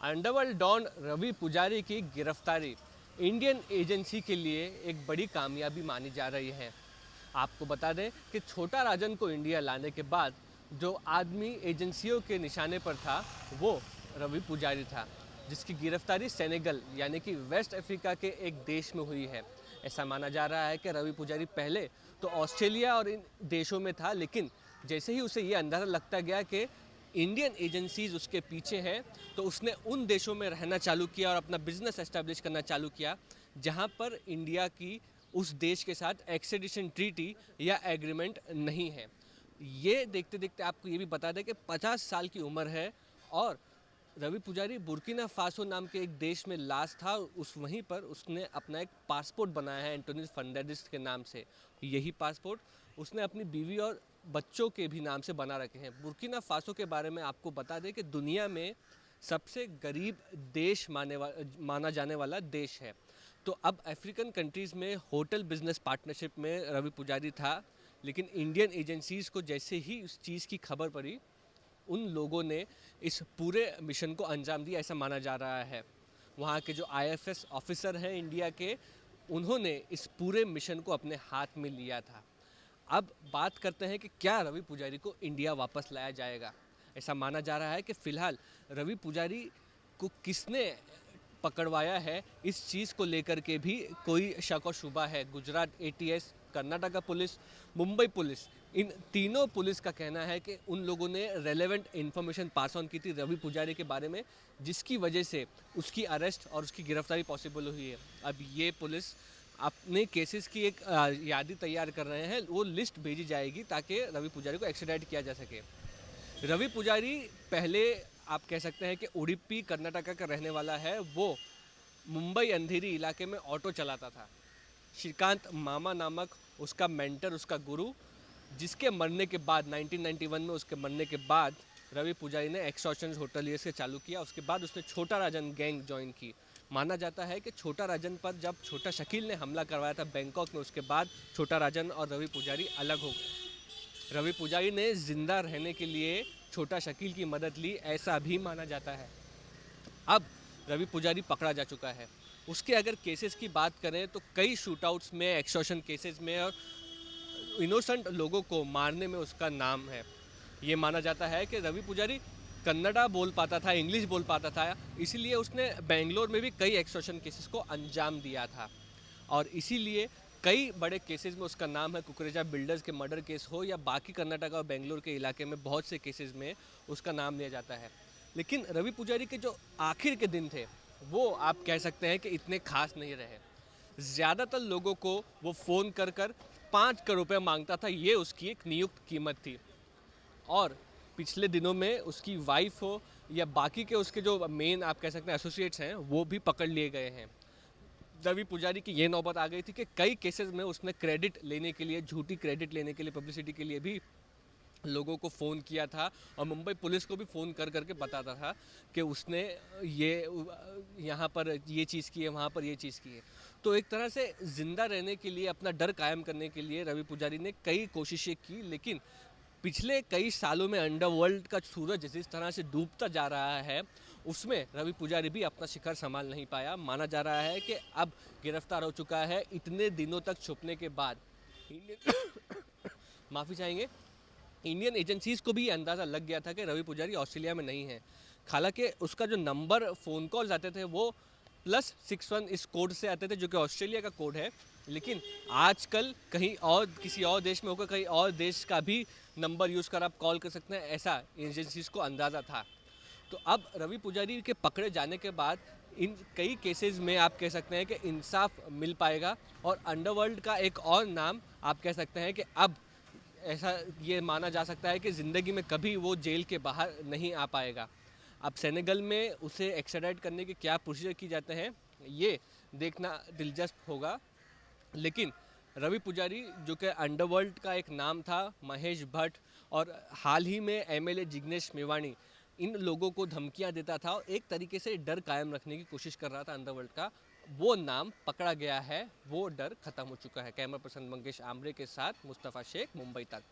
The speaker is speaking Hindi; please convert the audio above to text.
अंडरवर्ल्ड डॉन रवि पुजारी की गिरफ्तारी इंडियन एजेंसी के लिए एक बड़ी कामयाबी मानी जा रही है। आपको बता दें कि छोटा राजन को इंडिया लाने के बाद जो आदमी एजेंसियों के निशाने पर था वो रवि पुजारी था, जिसकी गिरफ्तारी सेनेगल यानी कि वेस्ट अफ्रीका के एक देश में हुई है। ऐसा माना जा रहा है कि रवि पुजारी पहले तो ऑस्ट्रेलिया और इन देशों में था, लेकिन जैसे ही उसे ये अंदाज़ा लगता गया कि इंडियन एजेंसीज उसके पीछे हैं, तो उसने उन देशों में रहना चालू किया और अपना बिजनेस एस्टेब्लिश करना चालू किया जहां पर इंडिया की उस देश के साथ एक्सट्रेडिशन ट्रीटी या एग्रीमेंट नहीं है। ये देखते देखते आपको ये भी बता दें कि 50 साल की उम्र है और रवि पुजारी बुर्किना फासो नाम के एक देश में लाश था। उस वहीं पर उसने अपना एक पासपोर्ट बनाया है एंटोनियो फर्नांडिस के नाम से। यही पासपोर्ट उसने अपनी बीवी और बच्चों के भी नाम से बना रखे हैं। बुर्किना फासो के बारे में आपको बता दें कि दुनिया में सबसे गरीब देश माना जाने वाला देश है। तो अब अफ्रीकन कंट्रीज़ में होटल बिजनेस पार्टनरशिप में रवि पुजारी था, लेकिन इंडियन एजेंसीज़ को जैसे ही उस चीज़ की खबर पड़ी, उन लोगों ने इस पूरे मिशन को अंजाम दिया, ऐसा माना जा रहा है। वहाँ के जो आईएफएस ऑफिसर हैं इंडिया के, उन्होंने इस पूरे मिशन को अपने हाथ में लिया था। अब बात करते हैं कि क्या रवि पुजारी को इंडिया वापस लाया जाएगा। ऐसा माना जा रहा है कि फ़िलहाल रवि पुजारी को किसने पकड़वाया है, इस चीज़ को लेकर के भी कोई शक और शुबा है। Gujarat ATS, Karnataka police, Mumbai police, इन तीनों पुलिस का कहना है कि उन लोगों ने रेलेवेंट इन्फॉर्मेशन पास ऑन की थी रवि पुजारी के बारे में, जिसकी वजह से उसकी अरेस्ट और उसकी गिरफ्तारी पॉसिबल हुई है। अब ये पुलिस अपने केसेस की एक यादी तैयार कर रहे हैं, वो लिस्ट भेजी जाएगी ताकि रवि पुजारी को एक्स्ट्राडाइट किया जा सके। रवि पुजारी पहले आप कह सकते हैं कि उडुपी कर्नाटका का रहने वाला है। वो मुंबई अंधेरी इलाके में ऑटो चलाता था। श्रीकांत मामा नामक उसका मेंटर, उसका गुरु, जिसके मरने के बाद 1991 में उसके मरने के बाद रवि पुजारी ने एक्सटॉर्शन होटलियर से चालू किया। उसके बाद उसने छोटा राजन गैंग ज्वाइन की। माना जाता है कि छोटा राजन पर जब छोटा शकील ने हमला करवाया था बैंकॉक में, उसके बाद छोटा राजन और रवि पुजारी अलग हो गए। रवि पुजारी ने जिंदा रहने के लिए छोटा शकील की मदद ली, ऐसा भी माना जाता है। अब रवि पुजारी पकड़ा जा चुका है। उसके अगर केसेस की बात करें तो कई शूटआउट्स में, एक्सटॉर्शन केसेस में और इनोसेंट लोगों को मारने में उसका नाम है। ये माना जाता है कि रवि पुजारी कन्नड़ा बोल पाता था, इंग्लिश बोल पाता था, इसीलिए उसने बेंगलोर में भी कई एक्सटॉर्शन केसेस को अंजाम दिया था। और इसीलिए कई बड़े केसेस में उसका नाम है। कुकरेजा बिल्डर्स के मर्डर केस हो या बाकी कर्नाटका और बेंगलोर के इलाके में बहुत से केसेस में उसका नाम लिया जाता है। लेकिन रवि पुजारी के जो आखिर के दिन थे वो आप कह सकते हैं कि इतने खास नहीं रहे। ज़्यादातर लोगों को वो फ़ोन कर कर 5 करोड़ रुपये मांगता था, ये उसकी एक नियुक्त कीमत थी। और पिछले दिनों में उसकी वाइफ हो या बाकी के उसके जो मेन आप कह सकते हैं एसोसिएट्स हैं, वो भी पकड़ लिए गए हैं। रवि पुजारी की ये नौबत आ गई थी कि कई केसेस में उसने क्रेडिट लेने के लिए, झूठी क्रेडिट लेने के लिए, पब्लिसिटी के लिए भी लोगों को फ़ोन किया था और मुंबई पुलिस को भी फ़ोन कर करके बताता था कि उसने ये यहाँ पर ये चीज़ की है, वहाँ पर ये चीज़ की है। तो एक तरह से ज़िंदा रहने के लिए, अपना डर कायम करने के लिए रवि पुजारी ने कई कोशिशें की, लेकिन पिछले कई सालों में अंडरवर्ल्ड का सूरज जिस तरह से डूबता जा रहा है, उसमें रवि पुजारी भी अपना शिखर संभाल नहीं पाया। माना जा रहा है कि अब गिरफ्तार हो चुका है इतने दिनों तक छुपने के बाद। माफ़ी चाहेंगे। इंडियन एजेंसीज़ को भी ये अंदाज़ा लग गया था कि रवि पुजारी ऑस्ट्रेलिया में नहीं है। हालांकि उसका जो नंबर फ़ोन कॉल्स आते थे वो +61 इस कोड से आते थे, जो कि ऑस्ट्रेलिया का कोड है। लेकिन आजकल कहीं और किसी और देश में होकर कहीं और देश का भी नंबर यूज़ कर आप कॉल कर सकते हैं, ऐसा एजेंसीज़ को अंदाज़ा था। तो अब रवि पुजारी के पकड़े जाने के बाद इन कई केसेस में आप कह सकते हैं कि इंसाफ मिल पाएगा और अंडरवर्ल्ड का एक और नाम आप कह सकते हैं कि अब ऐसा ये माना जा सकता है कि ज़िंदगी में कभी वो जेल के बाहर नहीं आ पाएगा। अब सेनेगल में उसे एक्स्ट्राडाइट करने के क्या प्रोसीजर की जाते हैं, ये देखना दिलचस्प होगा। लेकिन रवि पुजारी, जो कि अंडरवर्ल्ड का एक नाम था, महेश भट्ट और हाल ही में एमएलए जिग्नेश मेवाणी, इन लोगों को धमकियां देता था और एक तरीके से डर कायम रखने की कोशिश कर रहा था अंडरवर्ल्ड का। वो नाम पकड़ा गया है, वो डर खत्म हो चुका है। कैमरा पर्सन मंगेश आमरे के साथ मुस्तफ़ा शेख, मुंबई तक।